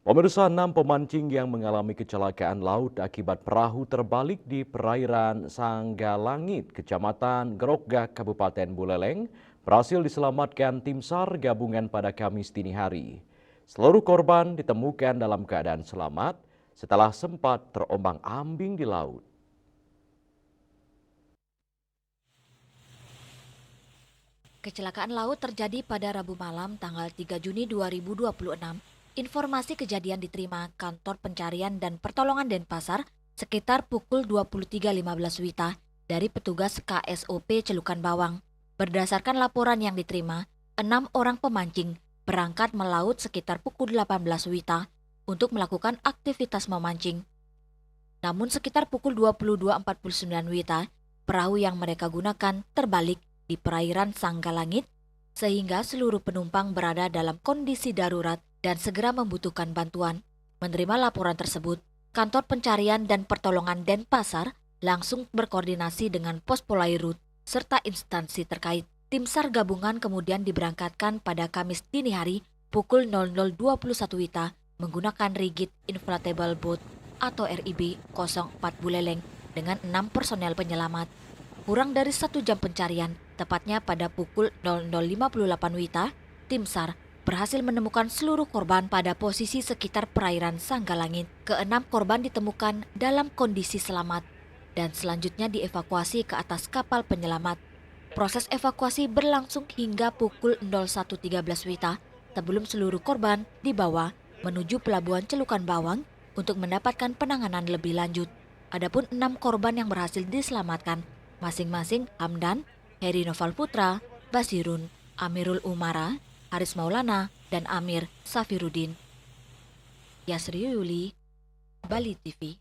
Pemirsa, 6 pemancing yang mengalami kecelakaan laut akibat perahu terbalik di perairan Sanggalangit, Kecamatan Grogak, Kabupaten Buleleng, berhasil diselamatkan tim SAR gabungan pada Kamis dini hari. Seluruh korban ditemukan dalam keadaan selamat setelah sempat terombang-ambing di laut. Kecelakaan laut terjadi pada Rabu malam tanggal 3 Juni 2026. Informasi kejadian diterima Kantor Pencarian dan Pertolongan Denpasar sekitar pukul 23.15 WITA dari petugas KSOP Celukan Bawang. Berdasarkan laporan yang diterima, 6 orang pemancing berangkat melaut sekitar pukul 18 WITA untuk melakukan aktivitas memancing. Namun sekitar pukul 22.49 WITA, perahu yang mereka gunakan terbalik di perairan Sanggalangit sehingga seluruh penumpang berada dalam kondisi darurat dan segera membutuhkan bantuan. Menerima laporan tersebut, Kantor Pencarian dan Pertolongan Denpasar langsung berkoordinasi dengan Pos Polairut serta instansi terkait. Tim SAR gabungan kemudian diberangkatkan pada Kamis dini hari pukul 00.21 WITA menggunakan Rigid Inflatable Boat atau RIB 04 Buleleng dengan 6 personel penyelamat. Kurang dari 1 jam pencarian, tepatnya pada pukul 00.58 WITA, tim SAR berhasil menemukan seluruh korban pada posisi sekitar perairan Sanggalangit. Keenam korban ditemukan dalam kondisi selamat dan selanjutnya dievakuasi ke atas kapal penyelamat. Proses evakuasi berlangsung hingga pukul 01.13 WITA sebelum seluruh korban dibawa menuju pelabuhan Celukan Bawang untuk mendapatkan penanganan lebih lanjut. Adapun 6 korban yang berhasil diselamatkan, masing-masing Hamdan, Heri Noval Putra, Basirun, Amirul Umara, Haris Maulana, dan Amir Safiruddin. Yasri Yuli, Bali TV.